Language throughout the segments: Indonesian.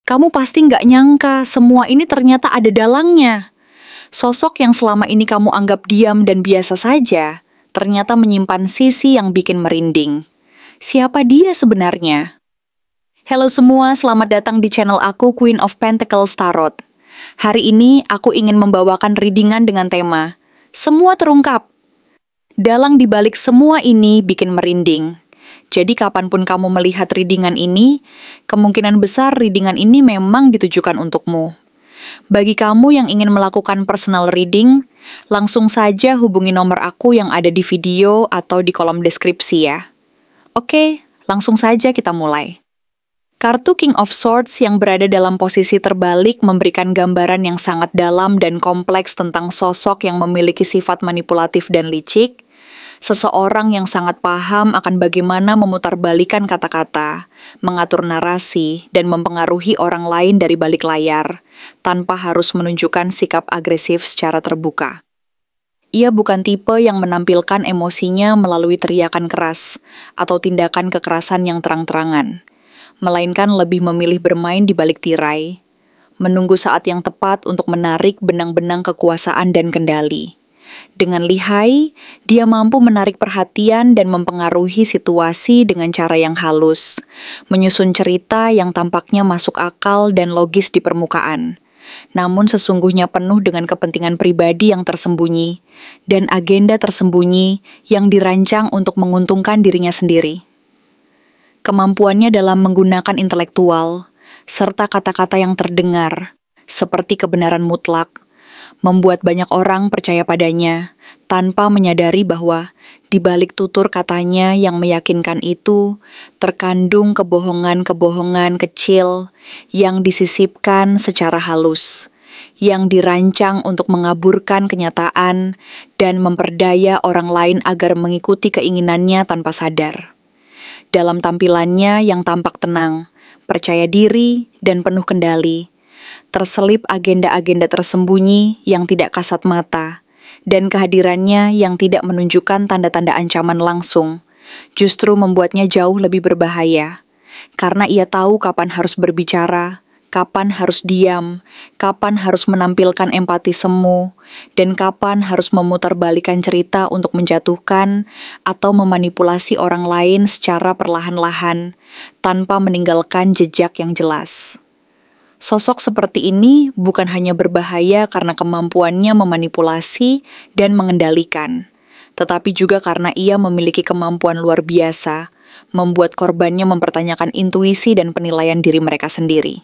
Kamu pasti nggak nyangka semua ini ternyata ada dalangnya. Sosok yang selama ini kamu anggap diam dan biasa saja, ternyata menyimpan sisi yang bikin merinding. Siapa dia sebenarnya? Halo semua, selamat datang di channel aku Queen of Pentacles Tarot. Hari ini aku ingin membawakan readingan dengan tema Semua Terungkap. Dalang di balik semua ini bikin merinding. Jadi kapanpun kamu melihat readingan ini, kemungkinan besar readingan ini memang ditujukan untukmu. Bagi kamu yang ingin melakukan personal reading, langsung saja hubungi nomor aku yang ada di video atau di kolom deskripsi ya. Oke, langsung saja kita mulai. Kartu King of Swords yang berada dalam posisi terbalik memberikan gambaran yang sangat dalam dan kompleks tentang sosok yang memiliki sifat manipulatif dan licik, seseorang yang sangat paham akan bagaimana memutarbalikan kata-kata, mengatur narasi, dan mempengaruhi orang lain dari balik layar, tanpa harus menunjukkan sikap agresif secara terbuka. Ia bukan tipe yang menampilkan emosinya melalui teriakan keras atau tindakan kekerasan yang terang-terangan, melainkan lebih memilih bermain di balik tirai, menunggu saat yang tepat untuk menarik benang-benang kekuasaan dan kendali. Dengan lihai, dia mampu menarik perhatian dan mempengaruhi situasi dengan cara yang halus, menyusun cerita yang tampaknya masuk akal dan logis di permukaan, namun sesungguhnya penuh dengan kepentingan pribadi yang tersembunyi dan agenda tersembunyi yang dirancang untuk menguntungkan dirinya sendiri. Kemampuannya dalam menggunakan intelektual, serta kata-kata yang terdengar, seperti kebenaran mutlak, membuat banyak orang percaya padanya, tanpa menyadari bahwa di balik tutur katanya yang meyakinkan itu, terkandung kebohongan-kebohongan kecil yang disisipkan secara halus, yang dirancang untuk mengaburkan kenyataan dan memperdaya orang lain agar mengikuti keinginannya tanpa sadar. Dalam tampilannya yang tampak tenang, percaya diri, dan penuh kendali, terselip agenda-agenda tersembunyi yang tidak kasat mata, dan kehadirannya yang tidak menunjukkan tanda-tanda ancaman langsung, justru membuatnya jauh lebih berbahaya, karena ia tahu kapan harus berbicara, kapan harus diam, kapan harus menampilkan empati semu, dan kapan harus memutarbalikan cerita untuk menjatuhkan atau memanipulasi orang lain secara perlahan-lahan, tanpa meninggalkan jejak yang jelas. Sosok seperti ini bukan hanya berbahaya karena kemampuannya memanipulasi dan mengendalikan, tetapi juga karena ia memiliki kemampuan luar biasa, membuat korbannya mempertanyakan intuisi dan penilaian diri mereka sendiri.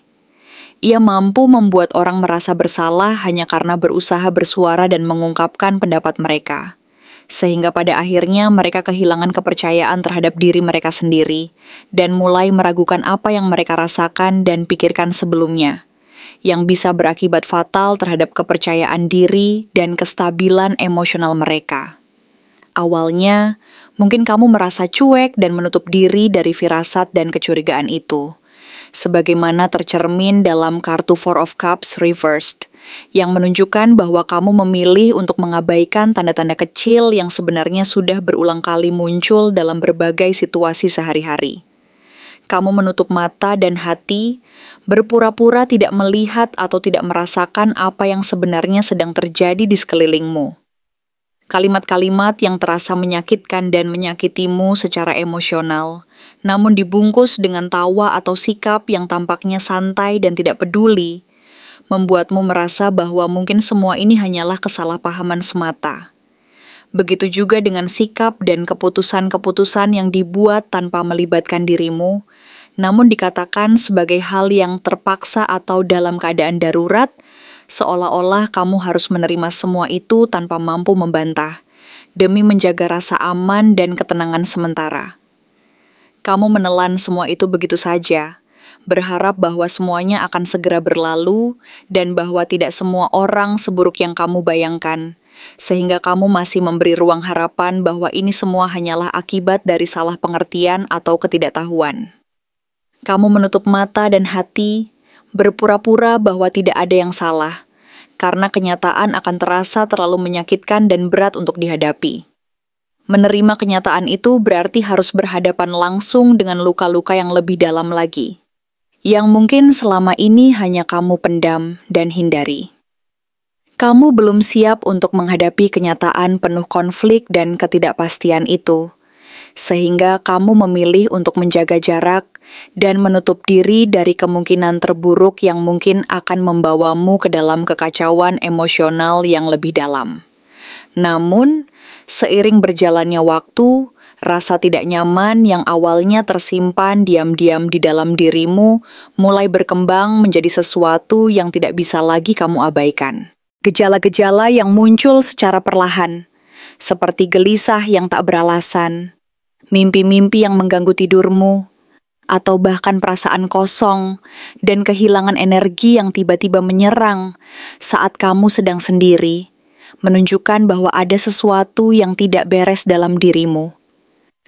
Ia mampu membuat orang merasa bersalah hanya karena berusaha bersuara dan mengungkapkan pendapat mereka, sehingga pada akhirnya mereka kehilangan kepercayaan terhadap diri mereka sendiri dan mulai meragukan apa yang mereka rasakan dan pikirkan sebelumnya, yang bisa berakibat fatal terhadap kepercayaan diri dan kestabilan emosional mereka. Awalnya, mungkin kamu merasa cuek dan menutup diri dari firasat dan kecurigaan itu, sebagaimana tercermin dalam kartu Four of Cups Reversed, yang menunjukkan bahwa kamu memilih untuk mengabaikan tanda-tanda kecil yang sebenarnya sudah berulang kali muncul dalam berbagai situasi sehari-hari. Kamu menutup mata dan hati, berpura-pura tidak melihat atau tidak merasakan apa yang sebenarnya sedang terjadi di sekelilingmu. Kalimat-kalimat yang terasa menyakitkan dan menyakitimu secara emosional, namun dibungkus dengan tawa atau sikap yang tampaknya santai dan tidak peduli, membuatmu merasa bahwa mungkin semua ini hanyalah kesalahpahaman semata. Begitu juga dengan sikap dan keputusan-keputusan yang dibuat tanpa melibatkan dirimu, namun dikatakan sebagai hal yang terpaksa atau dalam keadaan darurat, seolah-olah kamu harus menerima semua itu tanpa mampu membantah, demi menjaga rasa aman dan ketenangan sementara. Kamu menelan semua itu begitu saja, berharap bahwa semuanya akan segera berlalu dan bahwa tidak semua orang seburuk yang kamu bayangkan, sehingga kamu masih memberi ruang harapan bahwa ini semua hanyalah akibat dari salah pengertian atau ketidaktahuan. Kamu menutup mata dan hati, berpura-pura bahwa tidak ada yang salah, karena kenyataan akan terasa terlalu menyakitkan dan berat untuk dihadapi. Menerima kenyataan itu berarti harus berhadapan langsung dengan luka-luka yang lebih dalam lagi, yang mungkin selama ini hanya kamu pendam dan hindari. Kamu belum siap untuk menghadapi kenyataan penuh konflik dan ketidakpastian itu, sehingga kamu memilih untuk menjaga jarak dan menutup diri dari kemungkinan terburuk yang mungkin akan membawamu ke dalam kekacauan emosional yang lebih dalam. Namun, seiring berjalannya waktu, rasa tidak nyaman yang awalnya tersimpan diam-diam di dalam dirimu mulai berkembang menjadi sesuatu yang tidak bisa lagi kamu abaikan. Gejala-gejala yang muncul secara perlahan, seperti gelisah yang tak beralasan, mimpi-mimpi yang mengganggu tidurmu, atau bahkan perasaan kosong dan kehilangan energi yang tiba-tiba menyerang saat kamu sedang sendiri, menunjukkan bahwa ada sesuatu yang tidak beres dalam dirimu.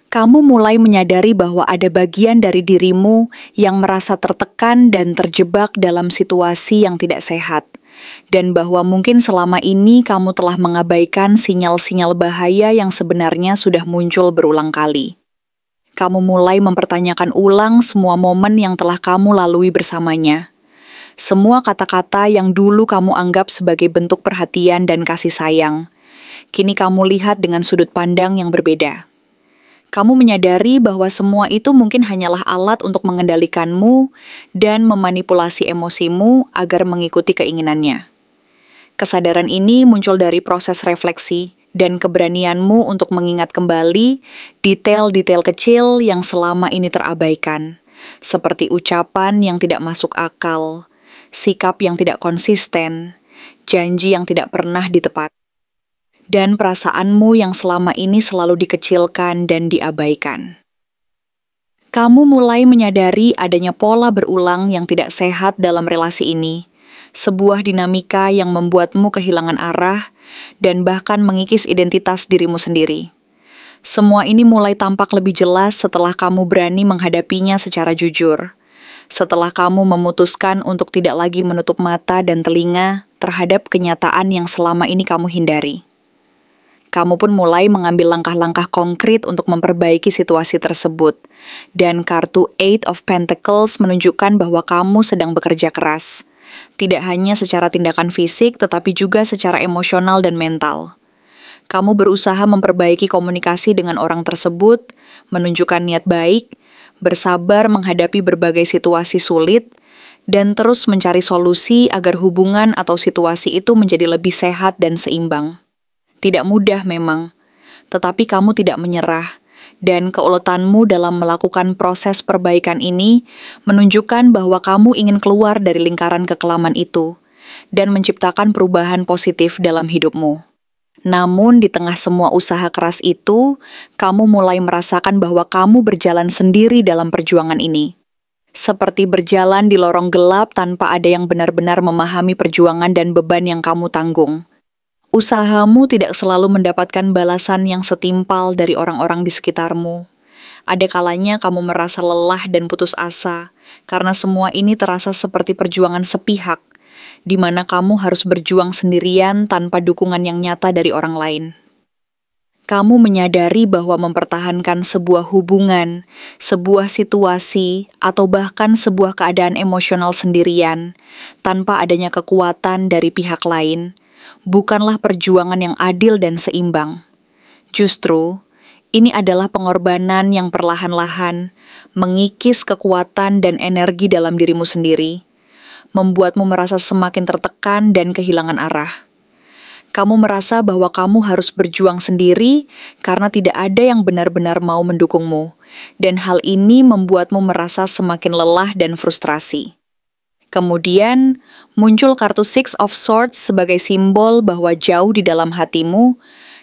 Kamu mulai menyadari bahwa ada bagian dari dirimu yang merasa tertekan dan terjebak dalam situasi yang tidak sehat, dan bahwa mungkin selama ini kamu telah mengabaikan sinyal-sinyal bahaya yang sebenarnya sudah muncul berulang kali. Kamu mulai mempertanyakan ulang semua momen yang telah kamu lalui bersamanya. Semua kata-kata yang dulu kamu anggap sebagai bentuk perhatian dan kasih sayang, kini kamu lihat dengan sudut pandang yang berbeda. Kamu menyadari bahwa semua itu mungkin hanyalah alat untuk mengendalikanmu dan memanipulasi emosimu agar mengikuti keinginannya. Kesadaran ini muncul dari proses refleksi dan keberanianmu untuk mengingat kembali detail-detail kecil yang selama ini terabaikan, seperti ucapan yang tidak masuk akal, sikap yang tidak konsisten, janji yang tidak pernah ditepati, dan perasaanmu yang selama ini selalu dikecilkan dan diabaikan. Kamu mulai menyadari adanya pola berulang yang tidak sehat dalam relasi ini, sebuah dinamika yang membuatmu kehilangan arah dan bahkan mengikis identitas dirimu sendiri. Semua ini mulai tampak lebih jelas setelah kamu berani menghadapinya secara jujur, setelah kamu memutuskan untuk tidak lagi menutup mata dan telinga terhadap kenyataan yang selama ini kamu hindari. Kamu pun mulai mengambil langkah-langkah konkret untuk memperbaiki situasi tersebut, dan kartu Eight of Pentacles menunjukkan bahwa kamu sedang bekerja keras, tidak hanya secara tindakan fisik tetapi juga secara emosional dan mental. Kamu berusaha memperbaiki komunikasi dengan orang tersebut, menunjukkan niat baik, bersabar menghadapi berbagai situasi sulit, dan terus mencari solusi agar hubungan atau situasi itu menjadi lebih sehat dan seimbang. Tidak mudah memang, tetapi kamu tidak menyerah, dan keuletanmu dalam melakukan proses perbaikan ini menunjukkan bahwa kamu ingin keluar dari lingkaran kekelaman itu dan menciptakan perubahan positif dalam hidupmu. Namun di tengah semua usaha keras itu, kamu mulai merasakan bahwa kamu berjalan sendiri dalam perjuangan ini. Seperti berjalan di lorong gelap tanpa ada yang benar-benar memahami perjuangan dan beban yang kamu tanggung. Usahamu tidak selalu mendapatkan balasan yang setimpal dari orang-orang di sekitarmu. Ada kalanya kamu merasa lelah dan putus asa, karena semua ini terasa seperti perjuangan sepihak, di mana kamu harus berjuang sendirian tanpa dukungan yang nyata dari orang lain. Kamu menyadari bahwa mempertahankan sebuah hubungan, sebuah situasi, atau bahkan sebuah keadaan emosional sendirian, tanpa adanya kekuatan dari pihak lain, bukanlah perjuangan yang adil dan seimbang. Justru, ini adalah pengorbanan yang perlahan-lahan mengikis kekuatan dan energi dalam dirimu sendiri, membuatmu merasa semakin tertekan dan kehilangan arah. Kamu merasa bahwa kamu harus berjuang sendiri karena tidak ada yang benar-benar mau mendukungmu, dan hal ini membuatmu merasa semakin lelah dan frustrasi. Kemudian, muncul kartu Six of Swords sebagai simbol bahwa jauh di dalam hatimu,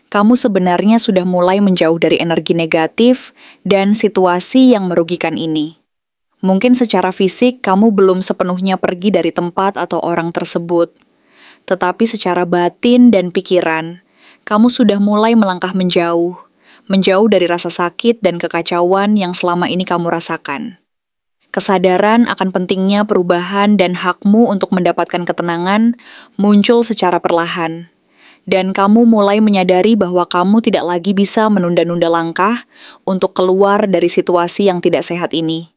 kamu sebenarnya sudah mulai menjauh dari energi negatif dan situasi yang merugikan ini. Mungkin secara fisik kamu belum sepenuhnya pergi dari tempat atau orang tersebut, tetapi secara batin dan pikiran, kamu sudah mulai melangkah menjauh dari rasa sakit dan kekacauan yang selama ini kamu rasakan. Kesadaran akan pentingnya perubahan dan hakmu untuk mendapatkan ketenangan muncul secara perlahan, dan kamu mulai menyadari bahwa kamu tidak lagi bisa menunda-nunda langkah untuk keluar dari situasi yang tidak sehat ini.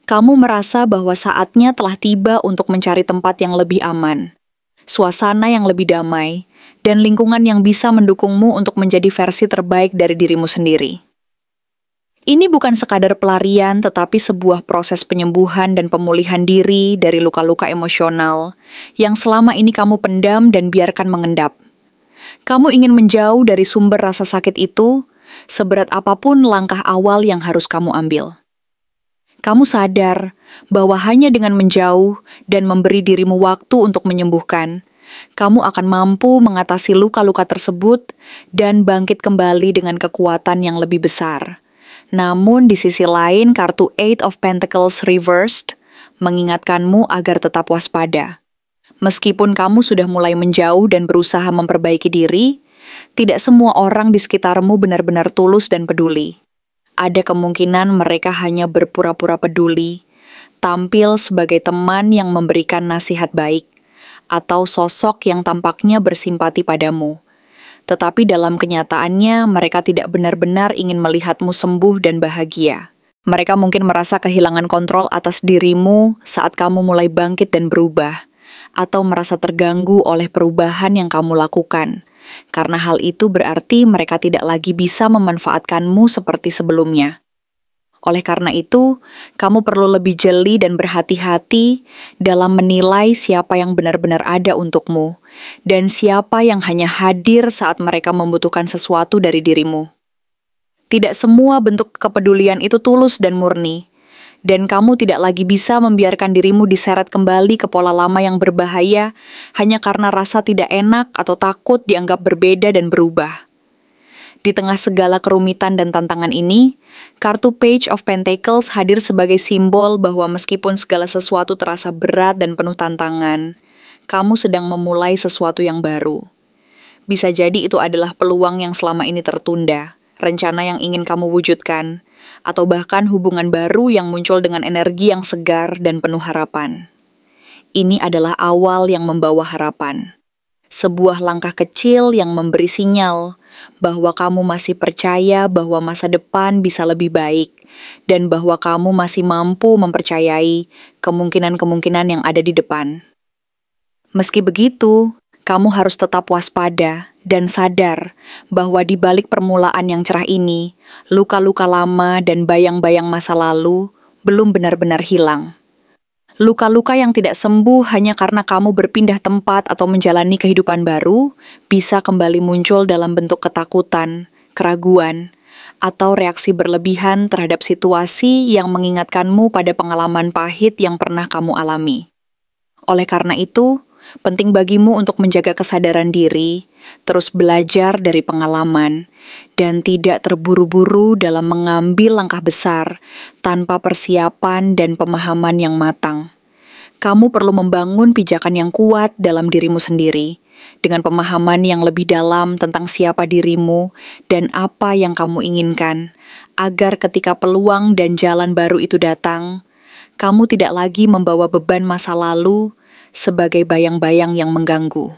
Kamu merasa bahwa saatnya telah tiba untuk mencari tempat yang lebih aman, suasana yang lebih damai, dan lingkungan yang bisa mendukungmu untuk menjadi versi terbaik dari dirimu sendiri. Ini bukan sekadar pelarian, tetapi sebuah proses penyembuhan dan pemulihan diri dari luka-luka emosional yang selama ini kamu pendam dan biarkan mengendap. Kamu ingin menjauh dari sumber rasa sakit itu, seberat apapun langkah awal yang harus kamu ambil. Kamu sadar bahwa hanya dengan menjauh dan memberi dirimu waktu untuk menyembuhkan, kamu akan mampu mengatasi luka-luka tersebut dan bangkit kembali dengan kekuatan yang lebih besar. Namun di sisi lain, kartu Eight of Pentacles Reversed mengingatkanmu agar tetap waspada. Meskipun kamu sudah mulai menjauh dan berusaha memperbaiki diri, tidak semua orang di sekitarmu benar-benar tulus dan peduli. Ada kemungkinan mereka hanya berpura-pura peduli, tampil sebagai teman yang memberikan nasihat baik, atau sosok yang tampaknya bersimpati padamu. Tetapi dalam kenyataannya, mereka tidak benar-benar ingin melihatmu sembuh dan bahagia. Mereka mungkin merasa kehilangan kontrol atas dirimu saat kamu mulai bangkit dan berubah, atau merasa terganggu oleh perubahan yang kamu lakukan. Karena hal itu berarti mereka tidak lagi bisa memanfaatkanmu seperti sebelumnya. Oleh karena itu, kamu perlu lebih jeli dan berhati-hati dalam menilai siapa yang benar-benar ada untukmu, dan siapa yang hanya hadir saat mereka membutuhkan sesuatu dari dirimu. Tidak semua bentuk kepedulian itu tulus dan murni, dan kamu tidak lagi bisa membiarkan dirimu diseret kembali ke pola lama yang berbahaya hanya karena rasa tidak enak atau takut dianggap berbeda dan berubah. Di tengah segala kerumitan dan tantangan ini, kartu Page of Pentacles hadir sebagai simbol bahwa meskipun segala sesuatu terasa berat dan penuh tantangan, kamu sedang memulai sesuatu yang baru. Bisa jadi itu adalah peluang yang selama ini tertunda, rencana yang ingin kamu wujudkan, atau bahkan hubungan baru yang muncul dengan energi yang segar dan penuh harapan. Ini adalah awal yang membawa harapan. Sebuah langkah kecil yang memberi sinyal bahwa kamu masih percaya bahwa masa depan bisa lebih baik dan bahwa kamu masih mampu mempercayai kemungkinan-kemungkinan yang ada di depan. Meski begitu, kamu harus tetap waspada dan sadar bahwa di balik permulaan yang cerah ini, luka-luka lama dan bayang-bayang masa lalu belum benar-benar hilang. Luka-luka yang tidak sembuh hanya karena kamu berpindah tempat atau menjalani kehidupan baru bisa kembali muncul dalam bentuk ketakutan, keraguan, atau reaksi berlebihan terhadap situasi yang mengingatkanmu pada pengalaman pahit yang pernah kamu alami. Oleh karena itu, penting bagimu untuk menjaga kesadaran diri, terus belajar dari pengalaman, dan tidak terburu-buru dalam mengambil langkah besar tanpa persiapan dan pemahaman yang matang. Kamu perlu membangun pijakan yang kuat dalam dirimu sendiri, dengan pemahaman yang lebih dalam tentang siapa dirimu dan apa yang kamu inginkan, agar ketika peluang dan jalan baru itu datang, kamu tidak lagi membawa beban masa lalu sebagai bayang-bayang yang mengganggu.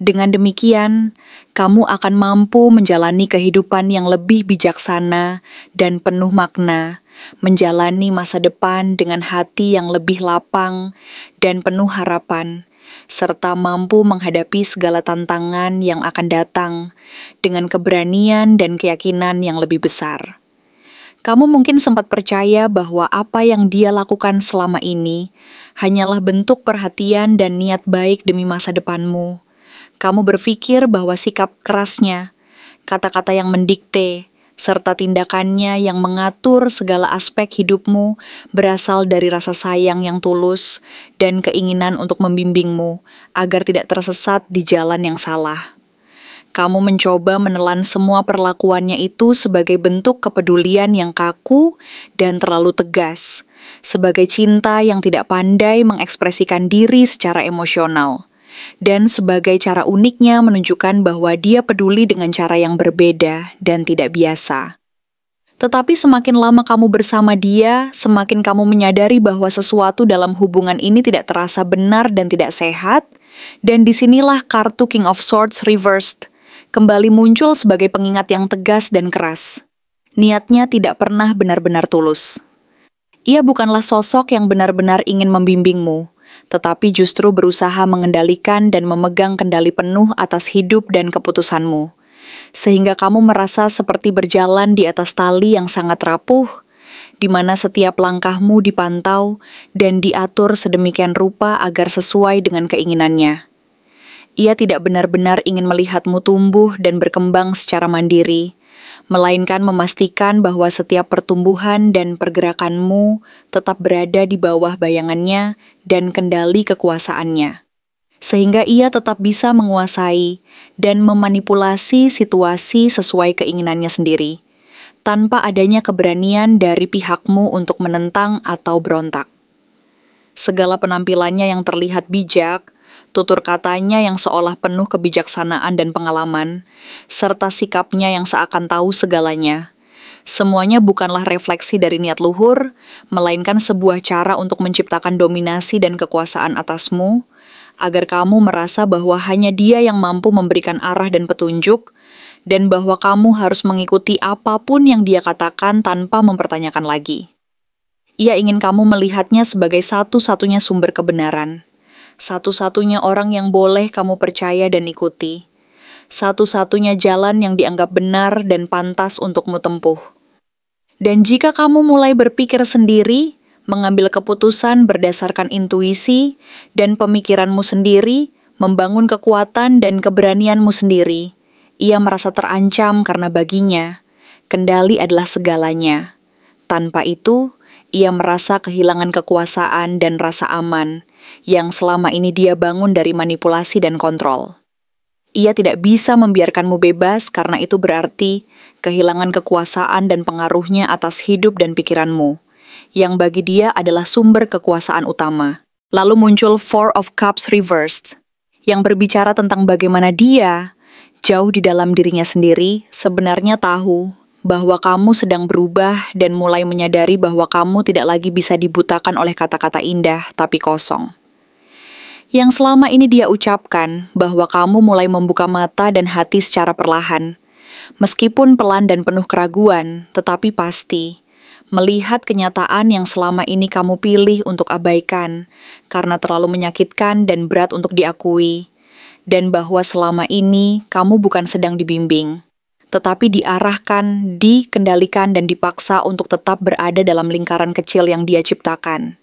Dengan demikian, kamu akan mampu menjalani kehidupan yang lebih bijaksana dan penuh makna, menjalani masa depan dengan hati yang lebih lapang dan penuh harapan, serta mampu menghadapi segala tantangan yang akan datang dengan keberanian dan keyakinan yang lebih besar. Kamu mungkin sempat percaya bahwa apa yang dia lakukan selama ini hanyalah bentuk perhatian dan niat baik demi masa depanmu. Kamu berpikir bahwa sikap kerasnya, kata-kata yang mendikte, serta tindakannya yang mengatur segala aspek hidupmu berasal dari rasa sayang yang tulus dan keinginan untuk membimbingmu agar tidak tersesat di jalan yang salah. Kamu mencoba menelan semua perlakuannya itu sebagai bentuk kepedulian yang kaku dan terlalu tegas, sebagai cinta yang tidak pandai mengekspresikan diri secara emosional, dan sebagai cara uniknya menunjukkan bahwa dia peduli dengan cara yang berbeda dan tidak biasa. Tetapi semakin lama kamu bersama dia, semakin kamu menyadari bahwa sesuatu dalam hubungan ini tidak terasa benar dan tidak sehat, dan disinilah kartu King of Swords Reversed kembali muncul sebagai pengingat yang tegas dan keras. Niatnya tidak pernah benar-benar tulus. Ia bukanlah sosok yang benar-benar ingin membimbingmu, tetapi justru berusaha mengendalikan dan memegang kendali penuh atas hidup dan keputusanmu, sehingga kamu merasa seperti berjalan di atas tali yang sangat rapuh, di mana setiap langkahmu dipantau dan diatur sedemikian rupa agar sesuai dengan keinginannya. Ia tidak benar-benar ingin melihatmu tumbuh dan berkembang secara mandiri, melainkan memastikan bahwa setiap pertumbuhan dan pergerakanmu tetap berada di bawah bayangannya dan kendali kekuasaannya, sehingga ia tetap bisa menguasai dan memanipulasi situasi sesuai keinginannya sendiri, tanpa adanya keberanian dari pihakmu untuk menentang atau berontak. Segala penampilannya yang terlihat bijak, tutur katanya yang seolah penuh kebijaksanaan dan pengalaman, serta sikapnya yang seakan tahu segalanya. Semuanya bukanlah refleksi dari niat luhur, melainkan sebuah cara untuk menciptakan dominasi dan kekuasaan atasmu, agar kamu merasa bahwa hanya dia yang mampu memberikan arah dan petunjuk, dan bahwa kamu harus mengikuti apapun yang dia katakan tanpa mempertanyakan lagi. Ia ingin kamu melihatnya sebagai satu-satunya sumber kebenaran, satu-satunya orang yang boleh kamu percaya dan ikuti, satu-satunya jalan yang dianggap benar dan pantas untukmu tempuh. Dan jika kamu mulai berpikir sendiri, mengambil keputusan berdasarkan intuisi dan pemikiranmu sendiri, membangun kekuatan dan keberanianmu sendiri, ia merasa terancam karena baginya, kendali adalah segalanya. Tanpa itu, ia merasa kehilangan kekuasaan dan rasa aman yang selama ini dia bangun dari manipulasi dan kontrol. Ia tidak bisa membiarkanmu bebas karena itu berarti kehilangan kekuasaan dan pengaruhnya atas hidup dan pikiranmu, yang bagi dia adalah sumber kekuasaan utama. Lalu muncul Four of Cups reversed, yang berbicara tentang bagaimana dia, jauh di dalam dirinya sendiri, sebenarnya tahu bahwa kamu sedang berubah dan mulai menyadari bahwa kamu tidak lagi bisa dibutakan oleh kata-kata indah tapi kosong. Yang selama ini dia ucapkan bahwa kamu mulai membuka mata dan hati secara perlahan, meskipun pelan dan penuh keraguan, tetapi pasti, melihat kenyataan yang selama ini kamu pilih untuk abaikan karena terlalu menyakitkan dan berat untuk diakui, dan bahwa selama ini kamu bukan sedang dibimbing, tetapi diarahkan, dikendalikan, dan dipaksa untuk tetap berada dalam lingkaran kecil yang dia ciptakan,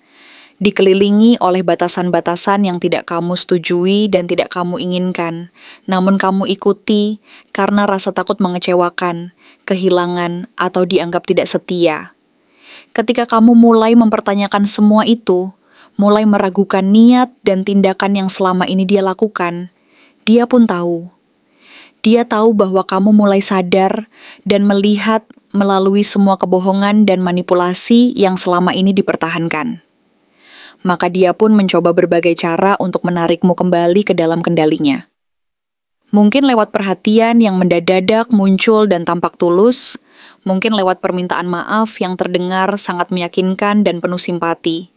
dikelilingi oleh batasan-batasan yang tidak kamu setujui dan tidak kamu inginkan, namun kamu ikuti karena rasa takut mengecewakan, kehilangan, atau dianggap tidak setia. Ketika kamu mulai mempertanyakan semua itu, mulai meragukan niat dan tindakan yang selama ini dia lakukan, dia pun tahu. Dia tahu bahwa kamu mulai sadar dan melihat melalui semua kebohongan dan manipulasi yang selama ini dipertahankan. Maka dia pun mencoba berbagai cara untuk menarikmu kembali ke dalam kendalinya. Mungkin lewat perhatian yang mendadak muncul dan tampak tulus, mungkin lewat permintaan maaf yang terdengar sangat meyakinkan dan penuh simpati,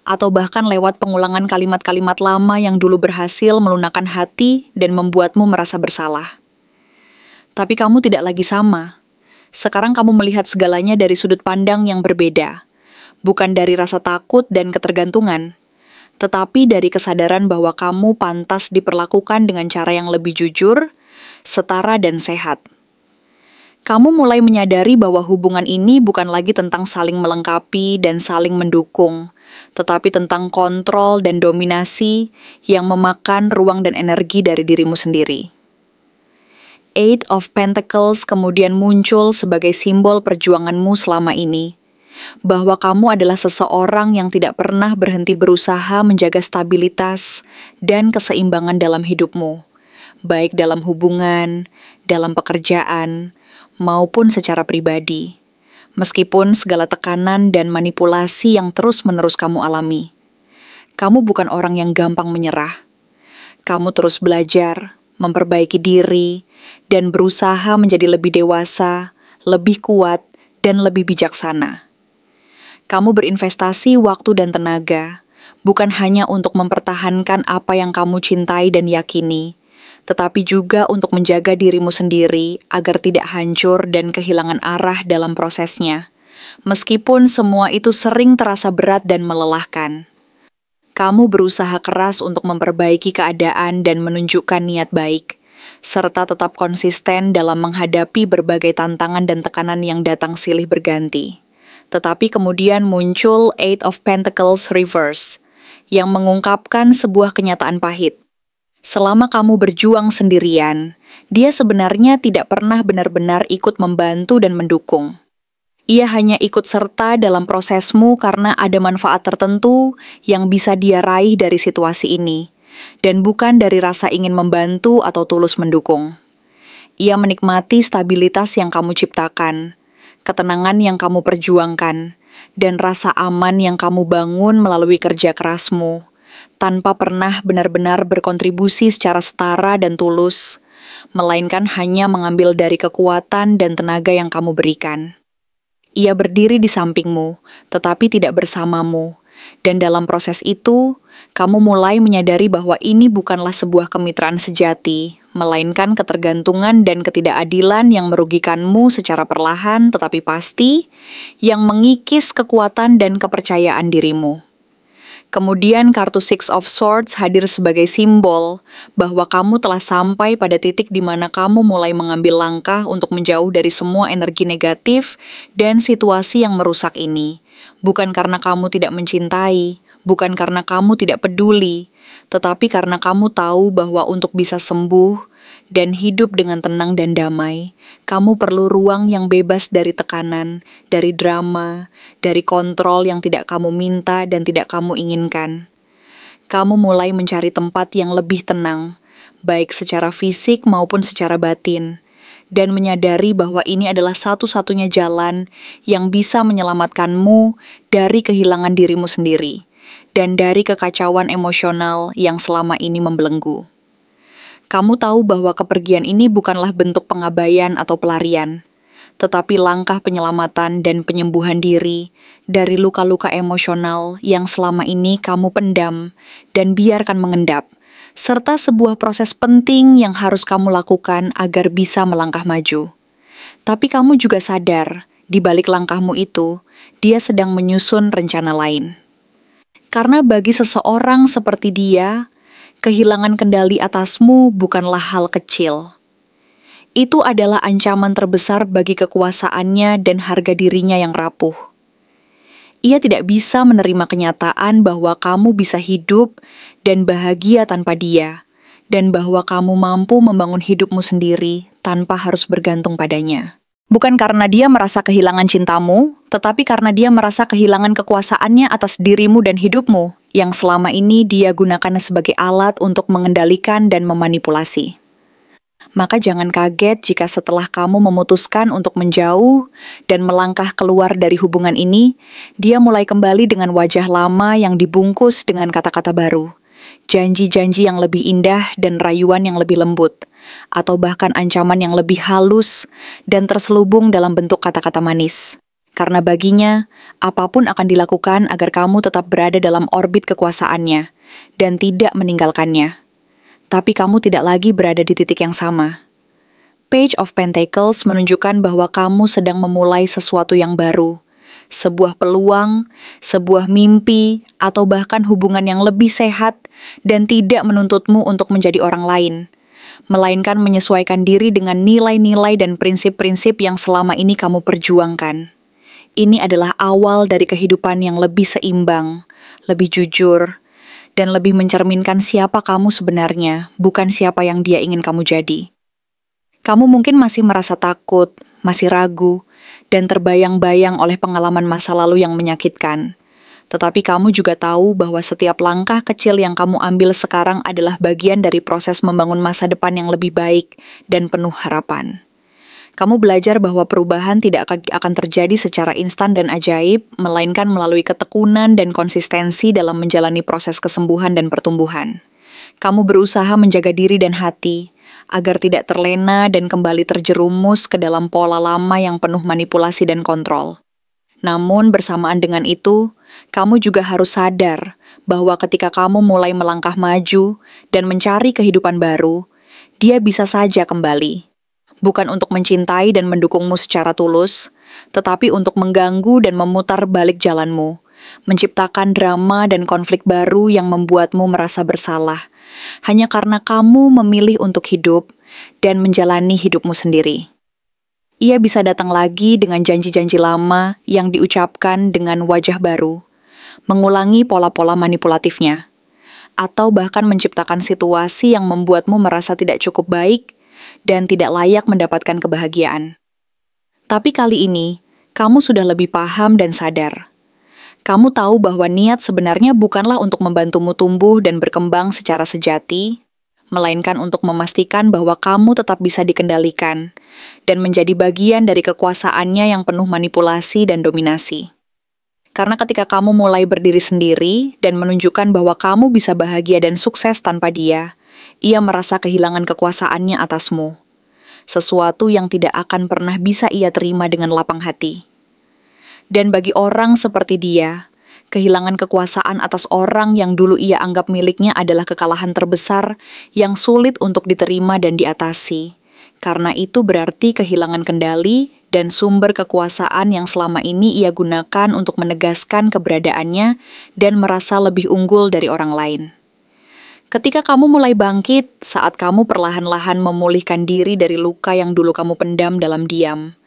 atau bahkan lewat pengulangan kalimat-kalimat lama yang dulu berhasil melunakkan hati dan membuatmu merasa bersalah. Tapi kamu tidak lagi sama. Sekarang kamu melihat segalanya dari sudut pandang yang berbeda, bukan dari rasa takut dan ketergantungan, tetapi dari kesadaran bahwa kamu pantas diperlakukan dengan cara yang lebih jujur, setara, dan sehat. Kamu mulai menyadari bahwa hubungan ini bukan lagi tentang saling melengkapi dan saling mendukung, tetapi tentang kontrol dan dominasi yang memakan ruang dan energi dari dirimu sendiri. Eight of Pentacles kemudian muncul sebagai simbol perjuanganmu selama ini, bahwa kamu adalah seseorang yang tidak pernah berhenti berusaha menjaga stabilitas dan keseimbangan dalam hidupmu, baik dalam hubungan, dalam pekerjaan, maupun secara pribadi, meskipun segala tekanan dan manipulasi yang terus-menerus kamu alami. Kamu bukan orang yang gampang menyerah. Kamu terus belajar, memperbaiki diri, dan berusaha menjadi lebih dewasa, lebih kuat, dan lebih bijaksana. Kamu berinvestasi waktu dan tenaga, bukan hanya untuk mempertahankan apa yang kamu cintai dan yakini, tetapi juga untuk menjaga dirimu sendiri agar tidak hancur dan kehilangan arah dalam prosesnya, Meskipun semua itu sering terasa berat dan melelahkan. Kamu berusaha keras untuk memperbaiki keadaan dan menunjukkan niat baik, serta tetap konsisten dalam menghadapi berbagai tantangan dan tekanan yang datang silih berganti. Tetapi kemudian muncul Eight of Pentacles Reverse, yang mengungkapkan sebuah kenyataan pahit. Selama kamu berjuang sendirian, dia sebenarnya tidak pernah benar-benar ikut membantu dan mendukung. Ia hanya ikut serta dalam prosesmu karena ada manfaat tertentu yang bisa dia raih dari situasi ini, dan bukan dari rasa ingin membantu atau tulus mendukung. Ia menikmati stabilitas yang kamu ciptakan, ketenangan yang kamu perjuangkan, dan rasa aman yang kamu bangun melalui kerja kerasmu, tanpa pernah benar-benar berkontribusi secara setara dan tulus, melainkan hanya mengambil dari kekuatan dan tenaga yang kamu berikan. Ia berdiri di sampingmu, tetapi tidak bersamamu. Dan dalam proses itu, kamu mulai menyadari bahwa ini bukanlah sebuah kemitraan sejati, melainkan ketergantungan dan ketidakadilan yang merugikanmu secara perlahan tetapi pasti, yang mengikis kekuatan dan kepercayaan dirimu. Kemudian kartu Six of Swords hadir sebagai simbol bahwa kamu telah sampai pada titik di mana kamu mulai mengambil langkah untuk menjauh dari semua energi negatif dan situasi yang merusak ini. Bukan karena kamu tidak mencintai, bukan karena kamu tidak peduli, tetapi karena kamu tahu bahwa untuk bisa sembuh dan hidup dengan tenang dan damai, kamu perlu ruang yang bebas dari tekanan, dari drama, dari kontrol yang tidak kamu minta dan tidak kamu inginkan. Kamu mulai mencari tempat yang lebih tenang, baik secara fisik maupun secara batin, dan menyadari bahwa ini adalah satu-satunya jalan yang bisa menyelamatkanmu dari kehilangan dirimu sendiri, dan dari kekacauan emosional yang selama ini membelenggu. Kamu tahu bahwa kepergian ini bukanlah bentuk pengabaian atau pelarian, tetapi langkah penyelamatan dan penyembuhan diri dari luka-luka emosional yang selama ini kamu pendam dan biarkan mengendap, serta sebuah proses penting yang harus kamu lakukan agar bisa melangkah maju. Tapi kamu juga sadar, di balik langkahmu itu, dia sedang menyusun rencana lain. Karena bagi seseorang seperti dia, kehilangan kendali atasmu bukanlah hal kecil. Itu adalah ancaman terbesar bagi kekuasaannya dan harga dirinya yang rapuh. Ia tidak bisa menerima kenyataan bahwa kamu bisa hidup dan bahagia tanpa dia, dan bahwa kamu mampu membangun hidupmu sendiri tanpa harus bergantung padanya. Bukan karena dia merasa kehilangan cintamu, tetapi karena dia merasa kehilangan kekuasaannya atas dirimu dan hidupmu, yang selama ini dia gunakan sebagai alat untuk mengendalikan dan memanipulasi. Maka jangan kaget jika setelah kamu memutuskan untuk menjauh dan melangkah keluar dari hubungan ini, dia mulai kembali dengan wajah lama yang dibungkus dengan kata-kata baru, janji-janji yang lebih indah dan rayuan yang lebih lembut, atau bahkan ancaman yang lebih halus dan terselubung dalam bentuk kata-kata manis. Karena baginya, apapun akan dilakukan agar kamu tetap berada dalam orbit kekuasaannya dan tidak meninggalkannya. Tapi kamu tidak lagi berada di titik yang sama. Page of Pentacles menunjukkan bahwa kamu sedang memulai sesuatu yang baru, sebuah peluang, sebuah mimpi, atau bahkan hubungan yang lebih sehat dan tidak menuntutmu untuk menjadi orang lain, melainkan menyesuaikan diri dengan nilai-nilai dan prinsip-prinsip yang selama ini kamu perjuangkan. Ini adalah awal dari kehidupan yang lebih seimbang, lebih jujur, dan lebih mencerminkan siapa kamu sebenarnya, bukan siapa yang dia ingin kamu jadi. Kamu mungkin masih merasa takut, masih ragu, dan terbayang-bayang oleh pengalaman masa lalu yang menyakitkan. Tetapi kamu juga tahu bahwa setiap langkah kecil yang kamu ambil sekarang adalah bagian dari proses membangun masa depan yang lebih baik dan penuh harapan. Kamu belajar bahwa perubahan tidak akan terjadi secara instan dan ajaib, melainkan melalui ketekunan dan konsistensi dalam menjalani proses kesembuhan dan pertumbuhan. Kamu berusaha menjaga diri dan hati, agar tidak terlena dan kembali terjerumus ke dalam pola lama yang penuh manipulasi dan kontrol. Namun bersamaan dengan itu, kamu juga harus sadar bahwa ketika kamu mulai melangkah maju dan mencari kehidupan baru, dia bisa saja kembali. Bukan untuk mencintai dan mendukungmu secara tulus, tetapi untuk mengganggu dan memutar balik jalanmu, menciptakan drama dan konflik baru yang membuatmu merasa bersalah, hanya karena kamu memilih untuk hidup dan menjalani hidupmu sendiri. Ia bisa datang lagi dengan janji-janji lama yang diucapkan dengan wajah baru, mengulangi pola-pola manipulatifnya, atau bahkan menciptakan situasi yang membuatmu merasa tidak cukup baik dan tidak layak mendapatkan kebahagiaan. Tapi kali ini, kamu sudah lebih paham dan sadar. Kamu tahu bahwa niat sebenarnya bukanlah untuk membantumu tumbuh dan berkembang secara sejati, melainkan untuk memastikan bahwa kamu tetap bisa dikendalikan dan menjadi bagian dari kekuasaannya yang penuh manipulasi dan dominasi. Karena ketika kamu mulai berdiri sendiri dan menunjukkan bahwa kamu bisa bahagia dan sukses tanpa dia, ia merasa kehilangan kekuasaannya atasmu. Sesuatu yang tidak akan pernah bisa ia terima dengan lapang hati. Dan bagi orang seperti dia, kehilangan kekuasaan atas orang yang dulu ia anggap miliknya adalah kekalahan terbesar yang sulit untuk diterima dan diatasi. Karena itu berarti kehilangan kendali dan sumber kekuasaan yang selama ini ia gunakan untuk menegaskan keberadaannya dan merasa lebih unggul dari orang lain. Ketika kamu mulai bangkit, saat kamu perlahan-lahan memulihkan diri dari luka yang dulu kamu pendam dalam diam,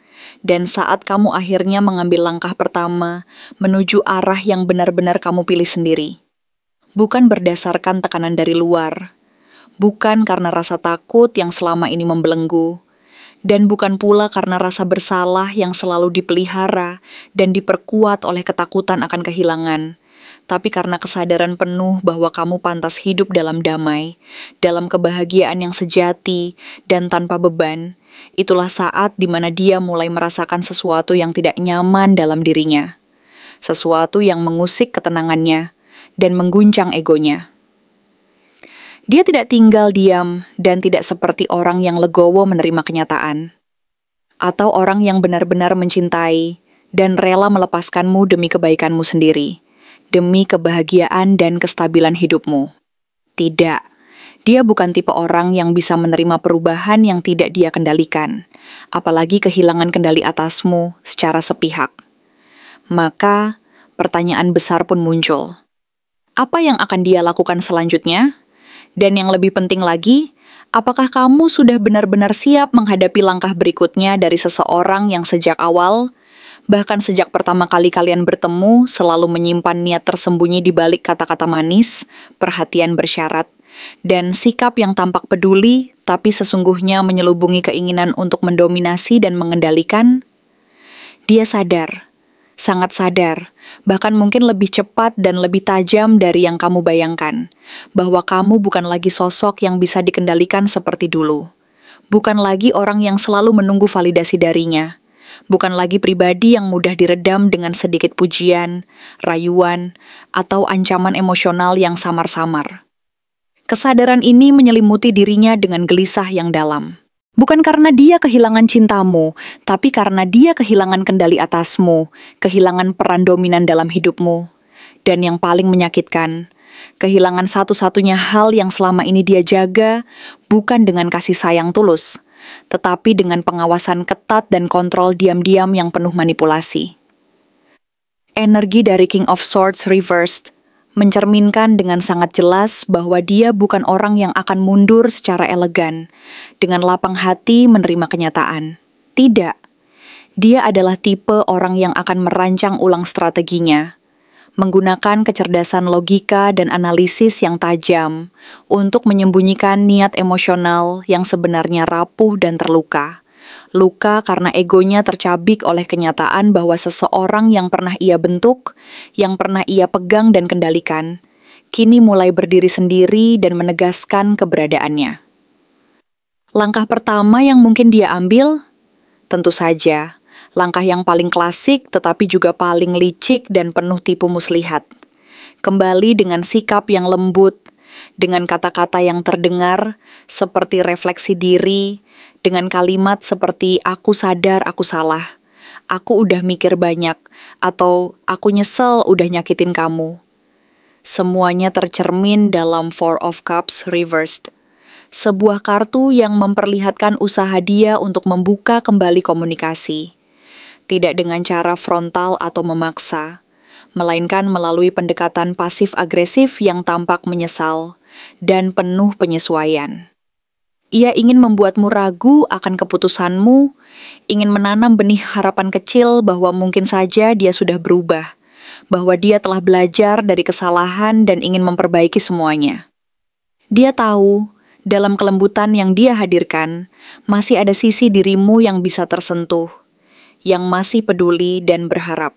dan saat kamu akhirnya mengambil langkah pertama menuju arah yang benar-benar kamu pilih sendiri. Bukan berdasarkan tekanan dari luar, bukan karena rasa takut yang selama ini membelenggu, dan bukan pula karena rasa bersalah yang selalu dipelihara dan diperkuat oleh ketakutan akan kehilangan, tapi karena kesadaran penuh bahwa kamu pantas hidup dalam damai, dalam kebahagiaan yang sejati dan tanpa beban. Itulah saat di mana dia mulai merasakan sesuatu yang tidak nyaman dalam dirinya, sesuatu yang mengusik ketenangannya dan mengguncang egonya. Dia tidak tinggal diam dan tidak seperti orang yang legowo menerima kenyataan, atau orang yang benar-benar mencintai dan rela melepaskanmu demi kebaikanmu sendiri, demi kebahagiaan dan kestabilan hidupmu. Tidak, dia bukan tipe orang yang bisa menerima perubahan yang tidak dia kendalikan, apalagi kehilangan kendali atasmu secara sepihak. Maka, pertanyaan besar pun muncul. Apa yang akan dia lakukan selanjutnya? Dan yang lebih penting lagi, apakah kamu sudah benar-benar siap menghadapi langkah berikutnya dari seseorang yang sejak awal, bahkan sejak pertama kali kalian bertemu, selalu menyimpan niat tersembunyi di balik kata-kata manis, perhatian bersyarat, dan sikap yang tampak peduli, tapi sesungguhnya menyelubungi keinginan untuk mendominasi dan mengendalikan? Dia sadar, sangat sadar, bahkan mungkin lebih cepat dan lebih tajam dari yang kamu bayangkan, bahwa kamu bukan lagi sosok yang bisa dikendalikan seperti dulu. Bukan lagi orang yang selalu menunggu validasi darinya. Bukan lagi pribadi yang mudah diredam dengan sedikit pujian, rayuan, atau ancaman emosional yang samar-samar. Kesadaran ini menyelimuti dirinya dengan gelisah yang dalam. Bukan karena dia kehilangan cintamu, tapi karena dia kehilangan kendali atasmu, kehilangan peran dominan dalam hidupmu. Dan yang paling menyakitkan, kehilangan satu-satunya hal yang selama ini dia jaga, bukan dengan kasih sayang tulus, tetapi dengan pengawasan ketat dan kontrol diam-diam yang penuh manipulasi. Energi dari King of Swords reversed mencerminkan dengan sangat jelas bahwa dia bukan orang yang akan mundur secara elegan, dengan lapang hati menerima kenyataan. Tidak, dia adalah tipe orang yang akan merancang ulang strateginya, menggunakan kecerdasan logika dan analisis yang tajam untuk menyembunyikan niat emosional yang sebenarnya rapuh dan terluka. Luka karena egonya tercabik oleh kenyataan bahwa seseorang yang pernah ia bentuk, yang pernah ia pegang dan kendalikan, kini mulai berdiri sendiri dan menegaskan keberadaannya. Langkah pertama yang mungkin dia ambil, tentu saja, langkah yang paling klasik tetapi juga paling licik dan penuh tipu muslihat. Kembali dengan sikap yang lembut, dengan kata-kata yang terdengar seperti refleksi diri, dengan kalimat seperti aku sadar aku salah, aku udah mikir banyak, atau aku nyesel udah nyakitin kamu. Semuanya tercermin dalam Four of Cups reversed. Sebuah kartu yang memperlihatkan usaha dia untuk membuka kembali komunikasi. Tidak dengan cara frontal atau memaksa, melainkan melalui pendekatan pasif-agresif yang tampak menyesal dan penuh penyesuaian. Ia ingin membuatmu ragu akan keputusanmu, ingin menanam benih harapan kecil bahwa mungkin saja dia sudah berubah, bahwa dia telah belajar dari kesalahan dan ingin memperbaiki semuanya. Dia tahu, dalam kelembutan yang dia hadirkan, masih ada sisi dirimu yang bisa tersentuh, yang masih peduli dan berharap.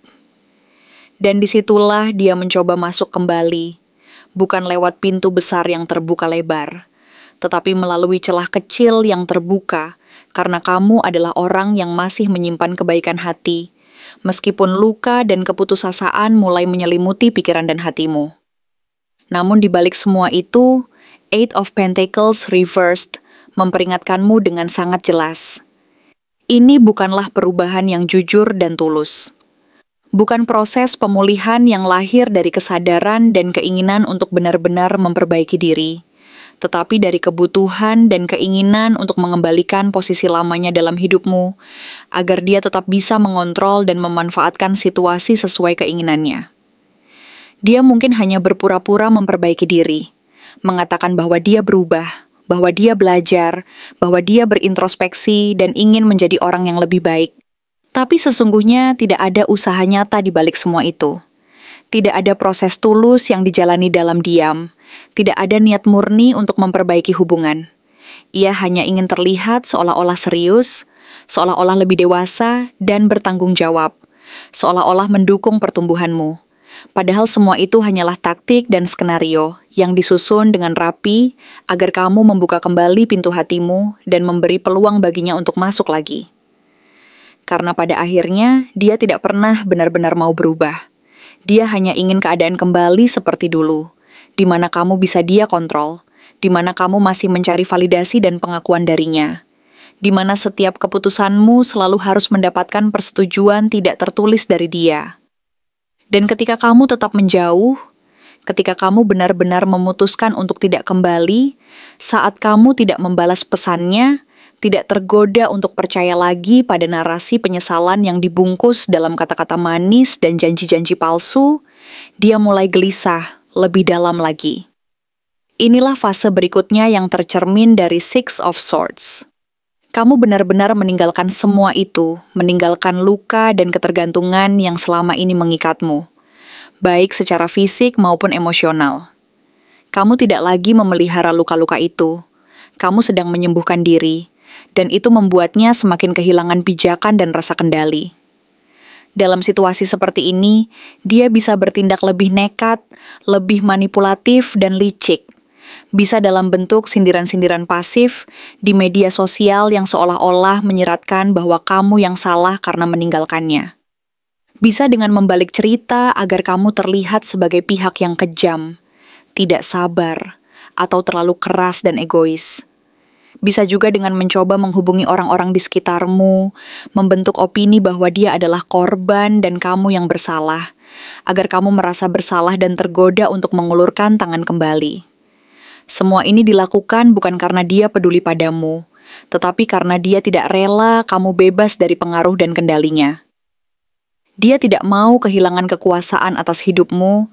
Dan disitulah dia mencoba masuk kembali, bukan lewat pintu besar yang terbuka lebar, tetapi melalui celah kecil yang terbuka, karena kamu adalah orang yang masih menyimpan kebaikan hati, meskipun luka dan keputusasaan mulai menyelimuti pikiran dan hatimu. Namun di balik semua itu, Eight of Pentacles reversed memperingatkanmu dengan sangat jelas. Ini bukanlah perubahan yang jujur dan tulus. Bukan proses pemulihan yang lahir dari kesadaran dan keinginan untuk benar-benar memperbaiki diri, tetapi dari kebutuhan dan keinginan untuk mengembalikan posisi lamanya dalam hidupmu, agar dia tetap bisa mengontrol dan memanfaatkan situasi sesuai keinginannya. Dia mungkin hanya berpura-pura memperbaiki diri, mengatakan bahwa dia berubah, bahwa dia belajar, bahwa dia berintrospeksi dan ingin menjadi orang yang lebih baik. Tapi sesungguhnya tidak ada usaha nyata di balik semua itu. Tidak ada proses tulus yang dijalani dalam diam. Tidak ada niat murni untuk memperbaiki hubungan. Ia hanya ingin terlihat seolah-olah serius, seolah-olah lebih dewasa dan bertanggung jawab, seolah-olah mendukung pertumbuhanmu. Padahal semua itu hanyalah taktik dan skenario yang disusun dengan rapi agar kamu membuka kembali pintu hatimu dan memberi peluang baginya untuk masuk lagi. Karena pada akhirnya dia tidak pernah benar-benar mau berubah. Dia hanya ingin keadaan kembali seperti dulu, di mana kamu bisa dia kontrol, di mana kamu masih mencari validasi dan pengakuan darinya, di mana setiap keputusanmu selalu harus mendapatkan persetujuan tidak tertulis dari dia. Dan ketika kamu tetap menjauh, ketika kamu benar-benar memutuskan untuk tidak kembali, saat kamu tidak membalas pesannya, tidak tergoda untuk percaya lagi pada narasi penyesalan yang dibungkus dalam kata-kata manis dan janji-janji palsu, dia mulai gelisah lebih dalam lagi. Inilah fase berikutnya yang tercermin dari Six of Swords. Kamu benar-benar meninggalkan semua itu, meninggalkan luka dan ketergantungan yang selama ini mengikatmu, baik secara fisik maupun emosional. Kamu tidak lagi memelihara luka-luka itu. Kamu sedang menyembuhkan diri, dan itu membuatnya semakin kehilangan pijakan dan rasa kendali. Dalam situasi seperti ini, dia bisa bertindak lebih nekat, lebih manipulatif dan licik. Bisa dalam bentuk sindiran-sindiran pasif di media sosial yang seolah-olah menyeratkan bahwa kamu yang salah karena meninggalkannya. Bisa dengan membalik cerita agar kamu terlihat sebagai pihak yang kejam, tidak sabar, atau terlalu keras dan egois. Bisa juga dengan mencoba menghubungi orang-orang di sekitarmu, membentuk opini bahwa dia adalah korban dan kamu yang bersalah, agar kamu merasa bersalah dan tergoda untuk mengulurkan tangan kembali. Semua ini dilakukan bukan karena dia peduli padamu, tetapi karena dia tidak rela kamu bebas dari pengaruh dan kendalinya. Dia tidak mau kehilangan kekuasaan atas hidupmu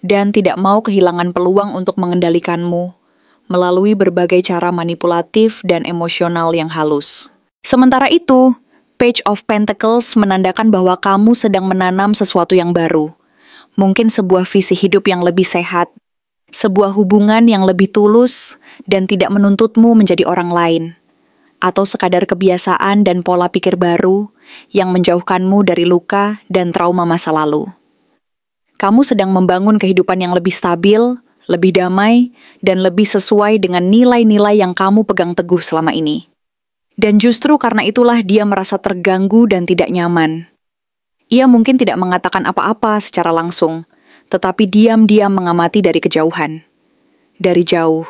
dan tidak mau kehilangan peluang untuk mengendalikanmu melalui berbagai cara manipulatif dan emosional yang halus. Sementara itu, Page of Pentacles menandakan bahwa kamu sedang menanam sesuatu yang baru. Mungkin sebuah visi hidup yang lebih sehat, sebuah hubungan yang lebih tulus dan tidak menuntutmu menjadi orang lain, atau sekadar kebiasaan dan pola pikir baru yang menjauhkanmu dari luka dan trauma masa lalu. Kamu sedang membangun kehidupan yang lebih stabil, lebih damai, dan lebih sesuai dengan nilai-nilai yang kamu pegang teguh selama ini. Dan justru karena itulah dia merasa terganggu dan tidak nyaman. Ia mungkin tidak mengatakan apa-apa secara langsung, tetapi diam-diam mengamati dari kejauhan. Dari jauh.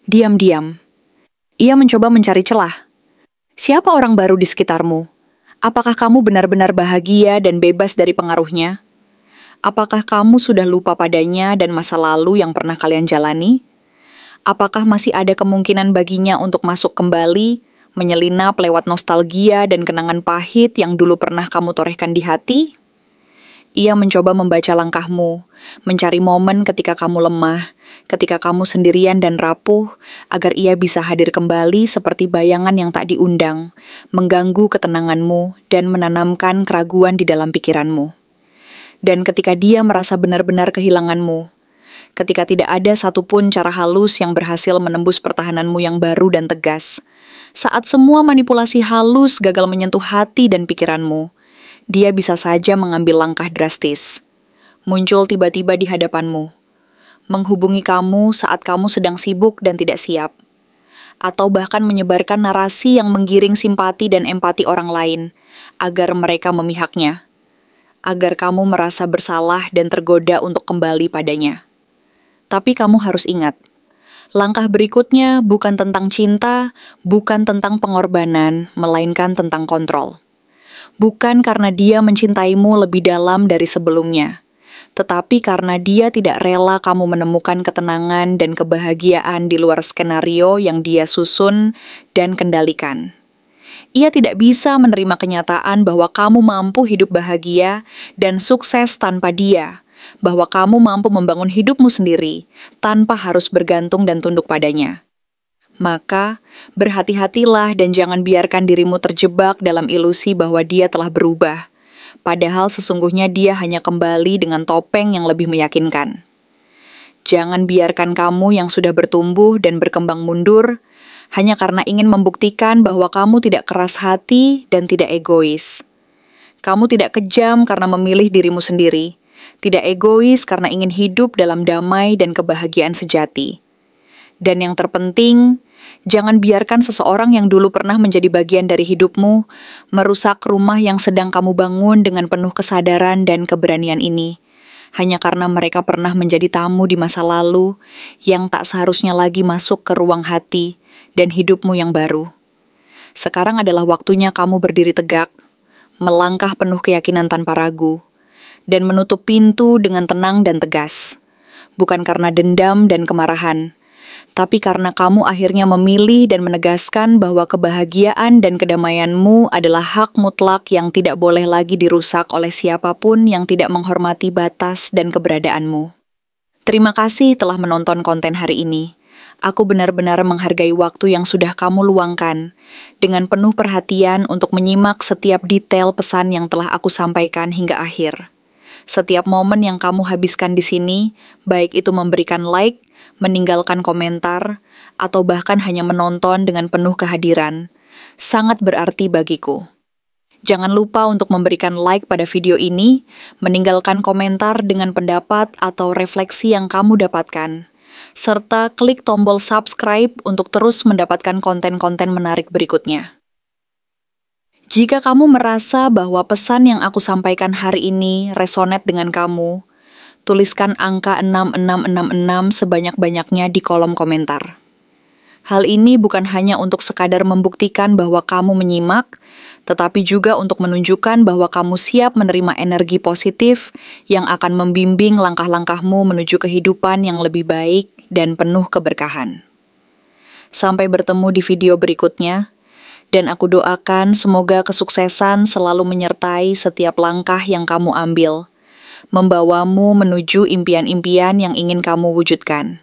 Diam-diam. Ia mencoba mencari celah. Siapa orang baru di sekitarmu? Apakah kamu benar-benar bahagia dan bebas dari pengaruhnya? Apakah kamu sudah lupa padanya dan masa lalu yang pernah kalian jalani? Apakah masih ada kemungkinan baginya untuk masuk kembali, menyelinap lewat nostalgia dan kenangan pahit yang dulu pernah kamu torehkan di hati. Ia mencoba membaca langkahmu, mencari momen ketika kamu lemah, ketika kamu sendirian dan rapuh, agar ia bisa hadir kembali seperti bayangan yang tak diundang, mengganggu ketenanganmu dan menanamkan keraguan di dalam pikiranmu. Dan ketika dia merasa benar-benar kehilanganmu, ketika tidak ada satupun cara halus yang berhasil menembus pertahananmu yang baru dan tegas, saat semua manipulasi halus gagal menyentuh hati dan pikiranmu, dia bisa saja mengambil langkah drastis, muncul tiba-tiba di hadapanmu, menghubungi kamu saat kamu sedang sibuk dan tidak siap, atau bahkan menyebarkan narasi yang menggiring simpati dan empati orang lain, agar mereka memihaknya, agar kamu merasa bersalah dan tergoda untuk kembali padanya. Tapi kamu harus ingat, langkah berikutnya bukan tentang cinta, bukan tentang pengorbanan, melainkan tentang kontrol. Bukan karena dia mencintaimu lebih dalam dari sebelumnya, tetapi karena dia tidak rela kamu menemukan ketenangan dan kebahagiaan di luar skenario yang dia susun dan kendalikan. Ia tidak bisa menerima kenyataan bahwa kamu mampu hidup bahagia dan sukses tanpa dia, bahwa kamu mampu membangun hidupmu sendiri tanpa harus bergantung dan tunduk padanya. Maka, berhati-hatilah dan jangan biarkan dirimu terjebak dalam ilusi bahwa dia telah berubah, padahal sesungguhnya dia hanya kembali dengan topeng yang lebih meyakinkan. Jangan biarkan kamu yang sudah bertumbuh dan berkembang mundur, hanya karena ingin membuktikan bahwa kamu tidak keras hati dan tidak egois. Kamu tidak kejam karena memilih dirimu sendiri, tidak egois karena ingin hidup dalam damai dan kebahagiaan sejati. Dan yang terpenting, jangan biarkan seseorang yang dulu pernah menjadi bagian dari hidupmu merusak rumah yang sedang kamu bangun dengan penuh kesadaran dan keberanian ini, hanya karena mereka pernah menjadi tamu di masa lalu yang tak seharusnya lagi masuk ke ruang hati dan hidupmu yang baru. Sekarang adalah waktunya kamu berdiri tegak, melangkah penuh keyakinan tanpa ragu, dan menutup pintu dengan tenang dan tegas, bukan karena dendam dan kemarahan, tapi karena kamu akhirnya memilih dan menegaskan bahwa kebahagiaan dan kedamaianmu adalah hak mutlak yang tidak boleh lagi dirusak oleh siapapun yang tidak menghormati batas dan keberadaanmu. Terima kasih telah menonton konten hari ini. Aku benar-benar menghargai waktu yang sudah kamu luangkan dengan penuh perhatian untuk menyimak setiap detail pesan yang telah aku sampaikan hingga akhir. Setiap momen yang kamu habiskan di sini, baik itu memberikan like, meninggalkan komentar, atau bahkan hanya menonton dengan penuh kehadiran, sangat berarti bagiku. Jangan lupa untuk memberikan like pada video ini, meninggalkan komentar dengan pendapat atau refleksi yang kamu dapatkan, serta klik tombol subscribe untuk terus mendapatkan konten-konten menarik berikutnya. Jika kamu merasa bahwa pesan yang aku sampaikan hari ini resonate dengan kamu, tuliskan angka 6666 sebanyak-banyaknya di kolom komentar. Hal ini bukan hanya untuk sekadar membuktikan bahwa kamu menyimak, tetapi juga untuk menunjukkan bahwa kamu siap menerima energi positif yang akan membimbing langkah-langkahmu menuju kehidupan yang lebih baik dan penuh keberkahan. Sampai bertemu di video berikutnya, dan aku doakan semoga kesuksesan selalu menyertai setiap langkah yang kamu ambil, membawamu menuju impian-impian yang ingin kamu wujudkan.